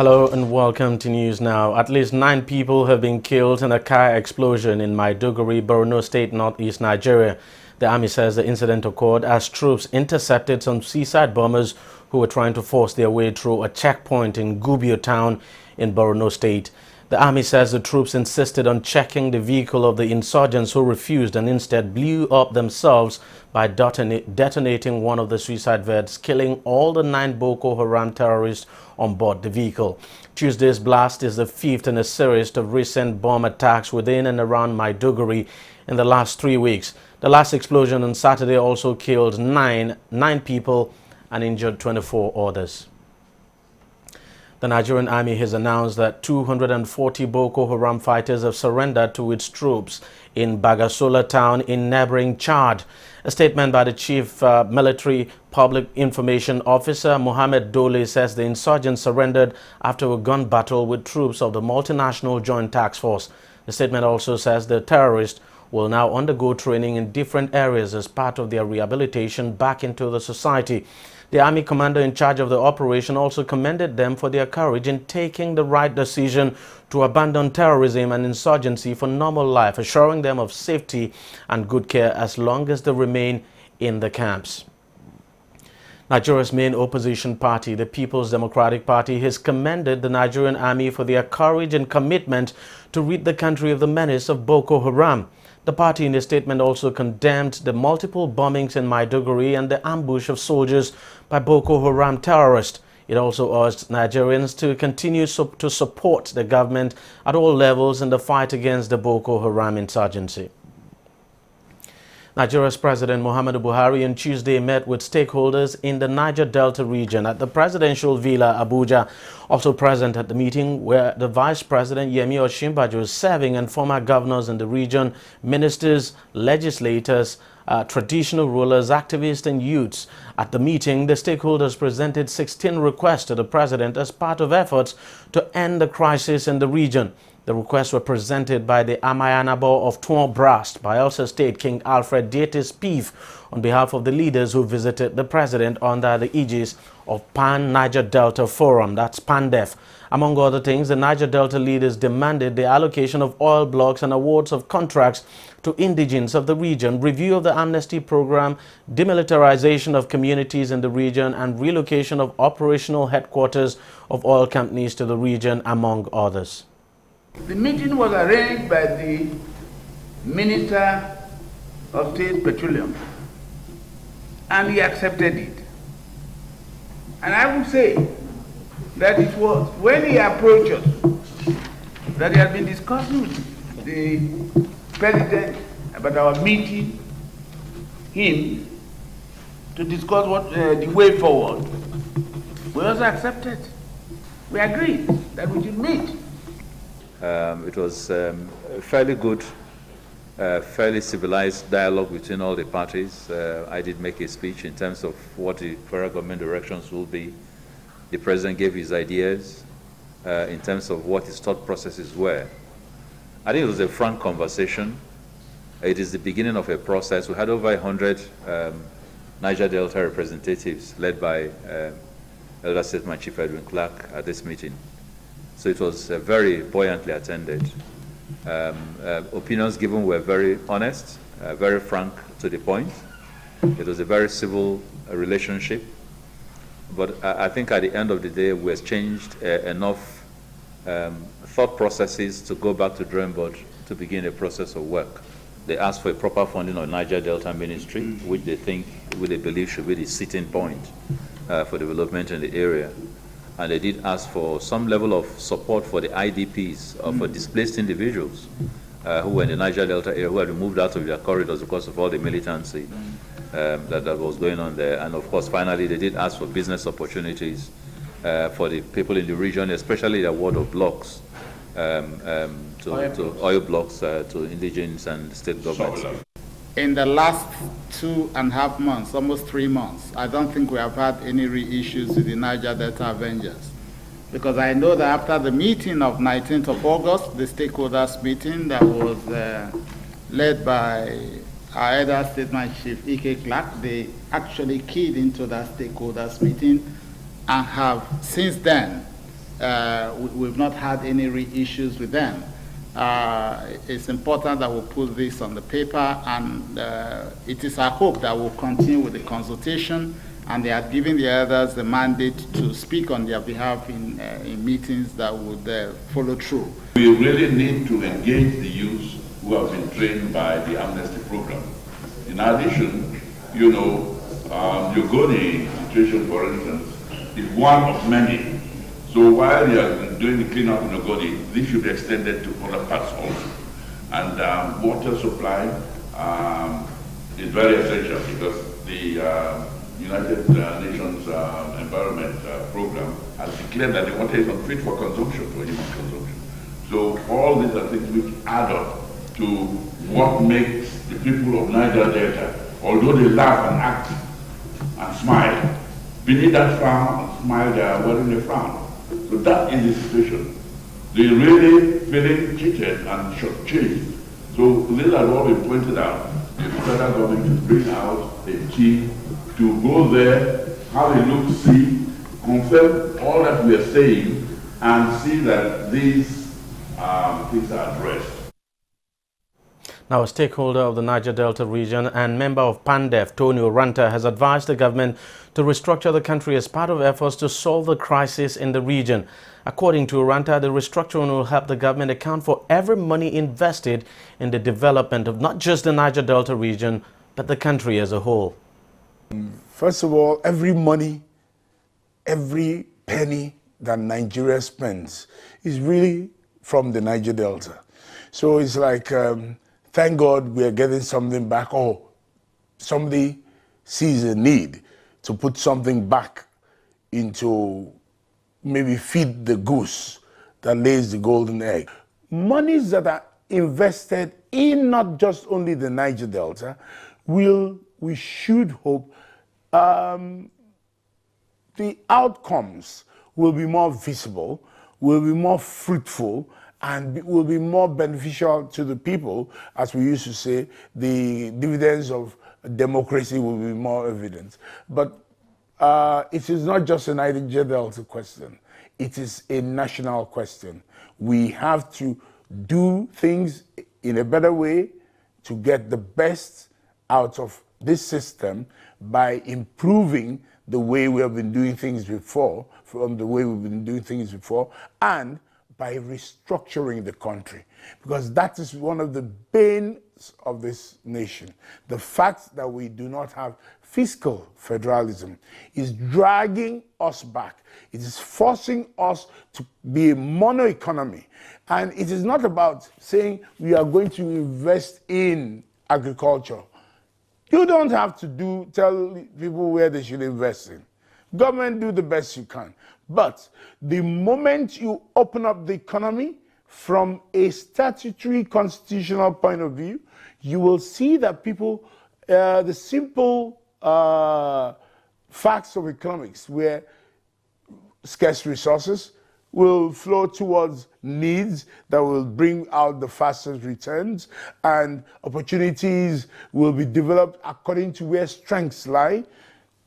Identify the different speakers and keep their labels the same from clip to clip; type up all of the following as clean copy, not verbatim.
Speaker 1: Hello and welcome to News Now. At least 9 people have been killed in a car explosion in Maiduguri, Borno State, northeast Nigeria. The army says the incident occurred as troops intercepted some seaside bombers who were trying to force their way through a checkpoint in Gubio town in Borno State. The army says the troops insisted on checking the vehicle of the insurgents who refused and instead blew up themselves by detonating one of the suicide vehicles, killing all the 9 Boko Haram terrorists on board the vehicle. Tuesday's blast is the 5th in a series of recent bomb attacks within and around Maiduguri in the last 3 weeks. The last explosion on Saturday also killed nine people and injured 24 others. The Nigerian army has announced that 240 Boko Haram fighters have surrendered to its troops in Bagasola town in neighboring Chad. A statement by the Chief Military Public Information Officer, Mohammed Dole, says the insurgents surrendered after a gun battle with troops of the Multinational Joint Task Force. The statement also says the terrorists will now undergo training in different areas as part of their rehabilitation back into the society. The army commander in charge of the operation also commended them for their courage in taking the right decision to abandon terrorism and insurgency for normal life, assuring them of safety and good care as long as they remain in the camps. Nigeria's main opposition party, the People's Democratic Party, has commended the Nigerian army for their courage and commitment to rid the country of the menace of Boko Haram. The party in a statement also condemned the multiple bombings in Maiduguri and the ambush of soldiers by Boko Haram terrorists. It also urged Nigerians to continue to support the government at all levels in the fight against the Boko Haram insurgency. Nigeria's President Muhammadu Buhari on Tuesday met with stakeholders in the Niger Delta region at the presidential villa, Abuja. Also present at the meeting were the Vice President Yemi Osinbajo serving and former governors in the region, ministers, legislators, traditional rulers, activists and youths. At the meeting, the stakeholders presented 16 requests to the president as part of efforts to end the crisis in the region. The requests were presented by the Amayanabo of Tuon Brast, Bayelsa State King Alfred Dietis Pief, on behalf of the leaders who visited the president under the aegis of Pan-Niger Delta Forum, that's PANDEF. Among other things, the Niger Delta leaders demanded the allocation of oil blocks and awards of contracts to indigents of the region, review of the amnesty program, demilitarization of communities in the region, and relocation of operational headquarters of oil companies to the region, among others.
Speaker 2: The meeting was arranged by the Minister of State Petroleum, and he accepted it. And I would say that it was when he approached us that he had been discussing with the President about our meeting him to discuss what the way forward. We also accepted. We agreed that we should meet.
Speaker 3: It was a fairly good, fairly civilized dialogue between all the parties. I did make a speech in terms of what the federal government directions will be. The president gave his ideas in terms of what his thought processes were. I think it was a frank conversation. It is the beginning of a process. We had over 100 Niger Delta representatives led by Elder Statesman Chief Edwin Clark at this meeting. So it was very buoyantly attended. Opinions given were very honest, very frank to the point. It was a very civil relationship. But I think at the end of the day, we exchanged enough thought processes to go back to drawing board to begin a process of work. They asked for a proper funding of Niger Delta Ministry, which they believe should be the sitting point for development in the area. And they did ask for some level of support for the IDPs, for displaced individuals who were in the Niger Delta area, who had been moved out of their corridors because of all the militancy that was going on there. And of course, finally, they did ask for business opportunities for the people in the region, especially the award of blocks, oil blocks to indigenous and state governments.
Speaker 4: In the last 2.5 months, almost 3 months, I don't think we have had any real issues with the Niger Delta Avengers. Because I know that after the meeting of 19th of August, the stakeholders meeting that was led by our elder statesman Chief E.K. Clark, they actually keyed into that stakeholders meeting and have since then we've not had any issues with them. It's important that we put this on the paper, and it is our hope that we'll continue with the consultation, and they are giving the others the mandate to speak on their behalf in meetings that would follow through.
Speaker 5: We really need to engage the youth who have been trained by the amnesty program. In addition, you know, the Ogoni situation, for instance, is one of many. So while they are doing the cleanup in Ogoni, this should be extended to other parts also. And water supply is very essential, because the United Nations Environment Program has declared that the water is unfit for consumption, for human consumption. So all these are things which add up to what makes the people of Niger Delta, although they laugh and act and smile, beneath that frown and smile, they are wearing a frown. So that is the situation. They're really feeling cheated and shortchanged. So these are what we pointed out. The federal government should bring out a team to go there, have a look, see, confirm all that we are saying, and see that these things are addressed.
Speaker 1: Now, a stakeholder of the Niger Delta region and member of PANDEF, Tony Oranta, has advised the government to restructure the country as part of efforts to solve the crisis in the region. According to Oranta, the restructuring will help the government account for every money invested in the development of not just the Niger Delta region, but the country as a whole.
Speaker 6: First of all, every money, every penny that Nigeria spends is really from the Niger Delta. So it's like, thank God we are getting something back, or somebody sees a need to put something back into, maybe feed the goose that lays the golden egg. Monies that are invested in not just only the Niger Delta, we should hope the outcomes will be more visible, will be more fruitful, and will be more beneficial to the people. As we used to say, the dividends of democracy will be more evident. But it is not just a Niger Delta question. It is a national question. We have to do things in a better way to get the best out of this system by improving the way we have been doing things before, and by restructuring the country, because that is one of the banes of this nation. The fact that we do not have fiscal federalism is dragging us back. It is forcing us to be a mono economy. And it is not about saying we are going to invest in agriculture. You don't have to tell people where they should invest in. Government, do the best you can. But the moment you open up the economy from a statutory constitutional point of view, you will see that people, the simple facts of economics, where scarce resources will flow towards needs that will bring out the fastest returns, and opportunities will be developed according to where strengths lie.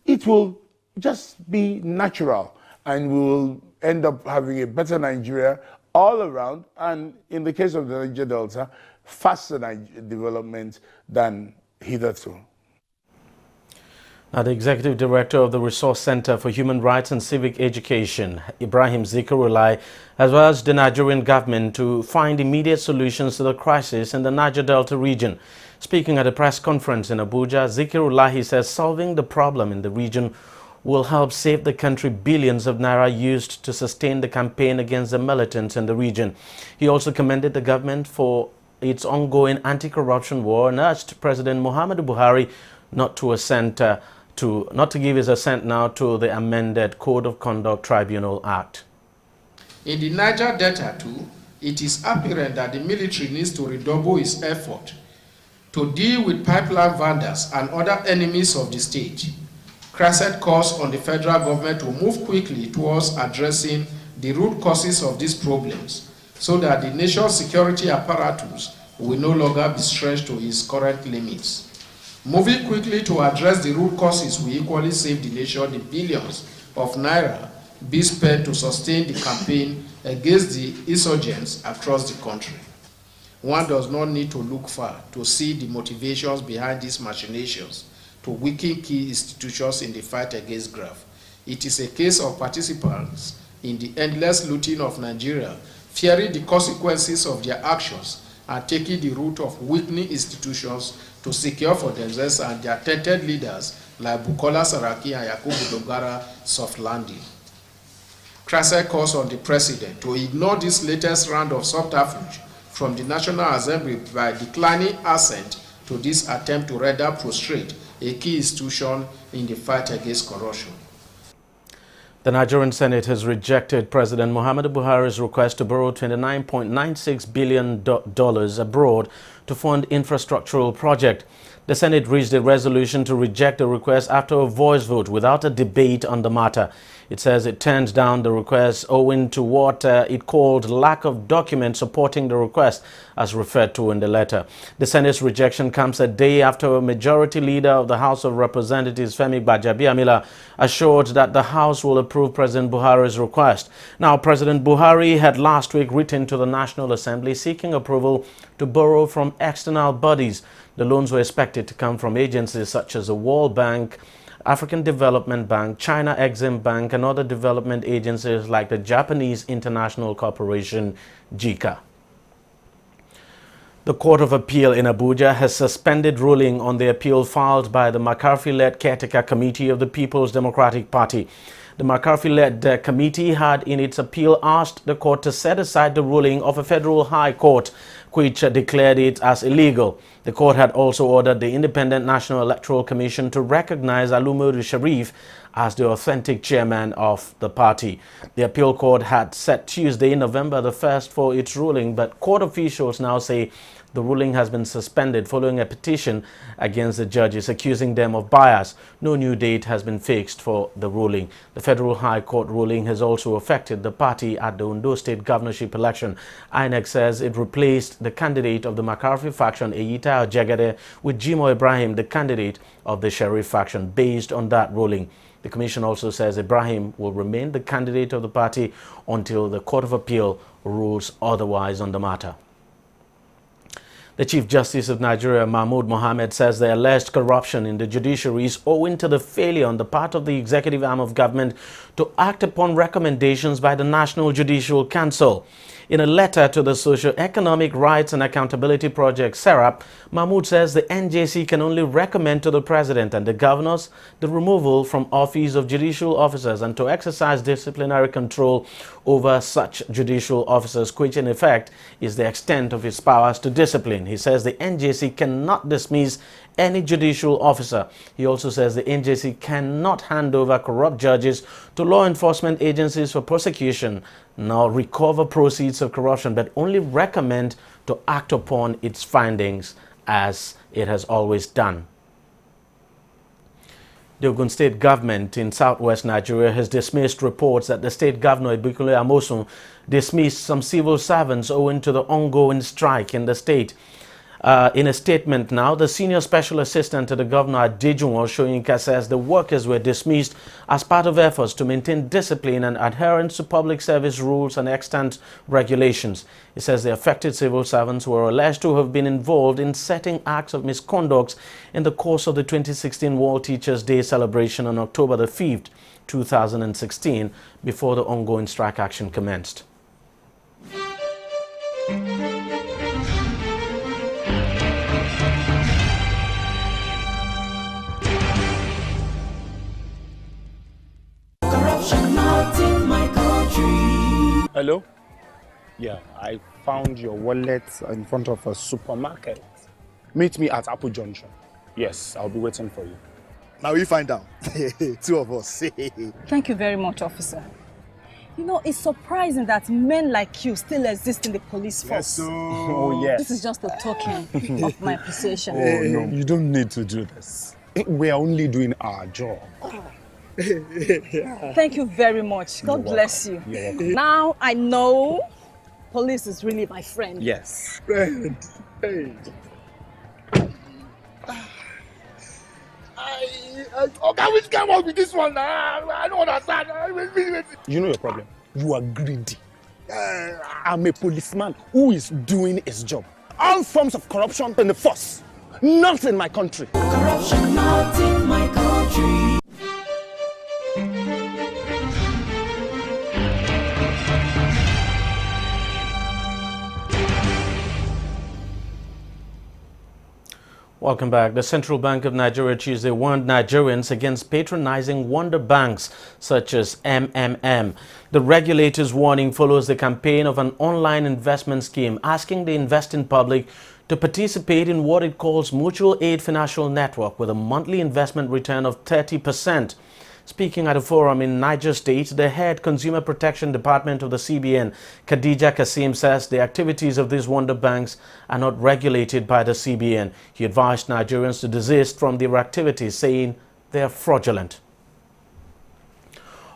Speaker 6: It will just be natural, and we will end up having a better Nigeria all around, and in the case of the Niger Delta, faster development than hitherto.
Speaker 1: Now, the Executive Director of the Resource Center for Human Rights and Civic Education, Ibrahim Zikirullah, has urged the Nigerian government to find immediate solutions to the crisis in the Niger Delta region. Speaking at a press conference in Abuja, Zikirullah says solving the problem in the region will help save the country billions of naira used to sustain the campaign against the militants in the region. He also commended the government for its ongoing anti-corruption war and urged President Muhammadu Buhari not to give his assent now to the amended Code of Conduct Tribunal Act.
Speaker 7: In the Niger Delta too, it is apparent that the military needs to redouble its effort to deal with pipeline vendors and other enemies of the state. Crescent calls on the federal government to move quickly towards addressing the root causes of these problems so that the nation's security apparatus will no longer be stretched to its current limits. Moving quickly to address the root causes will equally save the nation the billions of naira be spent to sustain the campaign against the insurgents across the country. One does not need to look far to see the motivations behind these machinations to weaken key institutions in the fight against graft. It is a case of participants in the endless looting of Nigeria, fearing the consequences of their actions and taking the route of weakening institutions to secure for themselves and their tainted leaders like Bukola Saraki and Yakubu Dogara soft landing. Crisis calls on the president to ignore this latest round of subterfuge from the National Assembly by declining assent to this attempt to rather prostrate a key institution in the fight against corruption.
Speaker 1: The Nigerian Senate has rejected President Muhammadu Buhari's request to borrow $29.96 billion abroad to fund infrastructural project. The Senate reached a resolution to reject the request after a voice vote without a debate on the matter. It says it turned down the request owing to what it called lack of documents supporting the request, as referred to in the letter. The Senate's rejection comes a day after a majority leader of the House of Representatives, Femi Gbajabiamila, assured that the House will approve President Buhari's request. Now, President Buhari had last week written to the National Assembly seeking approval to borrow from external bodies. The loans were expected to come from agencies such as the World Bank, African Development Bank, China Exim Bank, and other development agencies like the Japanese International Corporation, JICA. The Court of Appeal in Abuja has suspended ruling on the appeal filed by the McCarthy-led Caretaker Committee of the People's Democratic Party. The McCarthy-led committee had in its appeal asked the court to set aside the ruling of a federal high court, which declared it as illegal. The court had also ordered the Independent National Electoral Commission to recognize Alumudu Sharif as the authentic chairman of the party. The appeal court had set Tuesday, November the 1st for its ruling, but court officials now say the ruling has been suspended following a petition against the judges accusing them of bias. No new date has been fixed for the ruling. The Federal High Court ruling has also affected the party at the Ondo State governorship election. INEC says it replaced the candidate of the McCarthy faction, Eyita Jegede, with Jimo Ibrahim, the candidate of the Sharif faction, based on that ruling. The commission also says Ibrahim will remain the candidate of the party until the Court of Appeal rules otherwise on the matter. The Chief Justice of Nigeria, Mahmoud Mohammed, says the alleged corruption in the judiciary is owing to the failure on the part of the executive arm of government to act upon recommendations by the National Judicial Council. In a letter to the Socio-Economic Rights and Accountability Project, SERAP, Mahmoud says the NJC can only recommend to the President and the governors the removal from office of judicial officers and to exercise disciplinary control over such judicial officers, which in effect is the extent of his powers to discipline. He says the NJC cannot dismiss any judicial officer. He also says the NJC cannot hand over corrupt judges to law enforcement agencies for prosecution, nor recover proceeds of corruption, but only recommend to act upon its findings as it has always done. The Ogun State government in southwest Nigeria has dismissed reports that the state governor, Ibikunle Amosun, dismissed some civil servants owing to the ongoing strike in the state. In a statement now, the senior special assistant to the governor at Dijunwa, Soyinka, says the workers were dismissed as part of efforts to maintain discipline and adherence to public service rules and extant regulations. He says the affected civil servants were alleged to have been involved in setting acts of misconduct in the course of the 2016 World Teachers' Day celebration on October the 5th, 2016, before the ongoing strike action commenced.
Speaker 8: Hello? Yeah, I found your wallet in front of a supermarket. Meet me at Apple Junction. Yes, I'll be waiting for you.
Speaker 9: Now we find out. Two of us.
Speaker 10: Thank you very much, officer. You know, it's surprising that men like you still exist in the police force.
Speaker 9: Yes, so...
Speaker 8: Oh, yes.
Speaker 10: This is just a token of my appreciation.
Speaker 8: Oh, no, you don't need to do this. We're only doing our job.
Speaker 10: Thank you very much. God bless you.
Speaker 8: You're welcome.
Speaker 10: Now I know police is really my friend.
Speaker 8: Yes.
Speaker 9: Friend. Hey. Okay, which came up with this one? I don't understand.
Speaker 8: You know your problem. You are greedy. I'm a policeman who is doing his job. All forms of corruption in the force, not in my country.
Speaker 11: Corruption not in my country.
Speaker 1: Welcome back. The Central Bank of Nigeria Tuesday warned Nigerians against patronizing wonder banks such as MMM. The regulator's warning follows the campaign of an online investment scheme asking the investing public to participate in what it calls mutual aid financial network with a monthly investment return of 30%. Speaking at a forum in Niger State, the head Consumer Protection Department of the CBN, Khadija Kasim, says the activities of these wonder banks are not regulated by the CBN. He advised Nigerians to desist from their activities, saying they are fraudulent.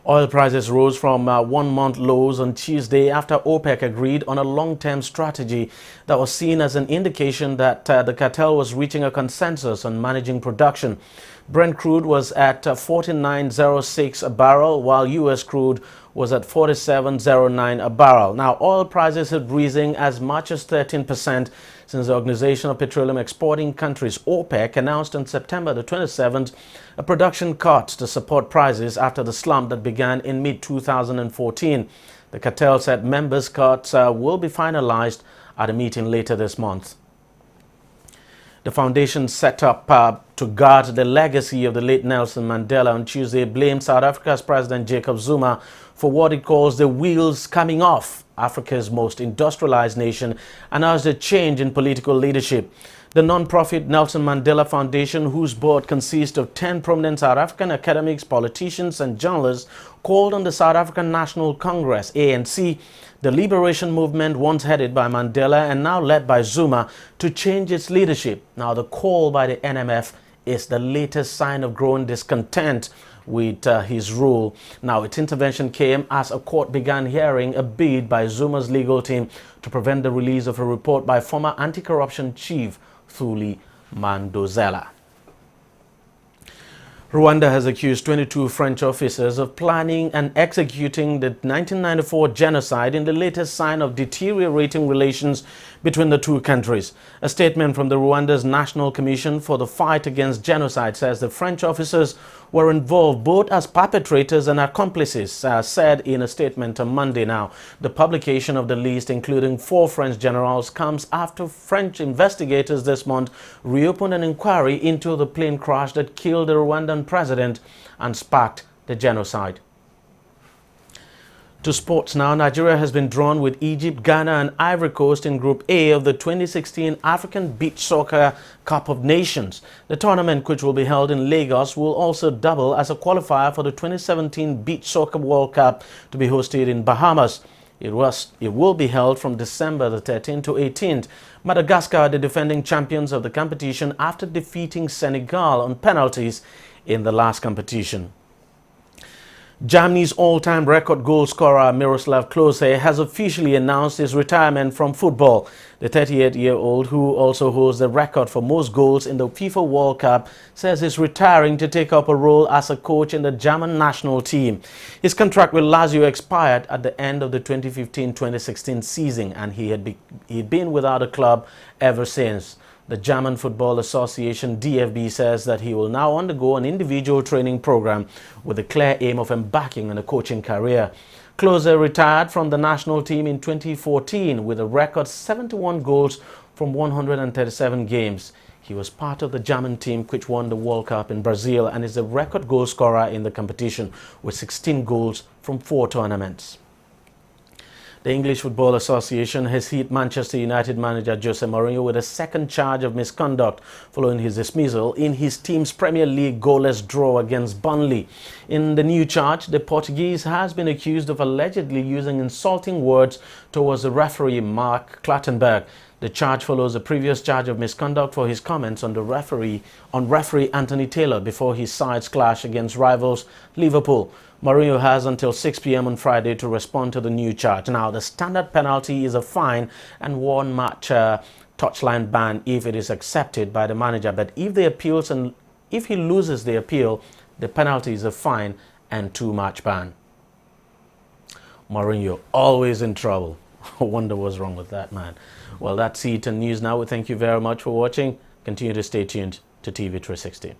Speaker 1: Oil prices rose from one-month lows on Tuesday after OPEC agreed on a long-term strategy that was seen as an indication that the cartel was reaching a consensus on managing production. Brent crude was at $49.06 a barrel, while U.S. crude was at $47.09 a barrel. Now, oil prices have risen as much as 13% since the Organization of Petroleum Exporting Countries, OPEC, announced on September the 27th a production cut to support prices after the slump that began in mid-2014. The cartel said members' cuts will be finalized at a meeting later this month. The foundation set up to guard the legacy of the late Nelson Mandela on Tuesday blamed South Africa's President Jacob Zuma for what it calls the wheels coming off Africa's most industrialized nation and urged a change in political leadership. The non-profit Nelson Mandela Foundation, whose board consists of 10 prominent South African academics, politicians and journalists, called on the South African National Congress, ANC, the liberation movement once headed by Mandela and now led by Zuma, to change its leadership. Now, the call by the NMF is the latest sign of growing discontent with his rule. Now, its intervention came as a court began hearing a bid by Zuma's legal team to prevent the release of a report by former anti-corruption chief Thuli Mandozela. Rwanda has accused 22 French officers of planning and executing the 1994 genocide in the latest sign of deteriorating relations between the two countries. A statement from the Rwanda's National Commission for the Fight Against Genocide says the French officers were involved both as perpetrators and accomplices, said in a statement on Monday. Now, the publication of the list, including 4 French generals, comes after French investigators this month reopened an inquiry into the plane crash that killed the Rwandan president and sparked the genocide. To sports now, Nigeria has been drawn with Egypt, Ghana and Ivory Coast in Group A of the 2016 African Beach Soccer Cup of Nations. The tournament, which will be held in Lagos, will also double as a qualifier for the 2017 Beach Soccer World Cup to be hosted in Bahamas. It will be held from December the 13th to 18th. Madagascar are the defending champions of the competition after defeating Senegal on penalties in the last competition. Germany's all-time record goal scorer Miroslav Klose has officially announced his retirement from football. The 38-year-old, who also holds the record for most goals in the FIFA World Cup, says he's retiring to take up a role as a coach in the German national team. His contract with Lazio expired at the end of the 2015-2016 season, and he'd been without a club ever since. The German Football Association DFB says that he will now undergo an individual training program with the clear aim of embarking on a coaching career. Klose retired from the national team in 2014 with a record 71 goals from 137 games. He was part of the German team which won the World Cup in Brazil and is the record goal scorer in the competition with 16 goals from 4 tournaments. The English Football Association has hit Manchester United manager Jose Mourinho with a second charge of misconduct following his dismissal in his team's Premier League goalless draw against Burnley. In the new charge, the Portuguese has been accused of allegedly using insulting words towards the referee Mark Clattenburg. The charge follows a previous charge of misconduct for his comments on referee Anthony Taylor before his sides clash against rivals Liverpool. Mourinho has until 6 p.m. on Friday to respond to the new charge. Now, the standard penalty is a fine and one-match touchline ban if it is accepted by the manager. But if the appeals and If he loses the appeal, the penalty is a fine and 2-match ban. Mourinho, always in trouble. I wonder what's wrong with that man. Well, that's it on News Now. We thank you very much for watching. Continue to stay tuned to TV360.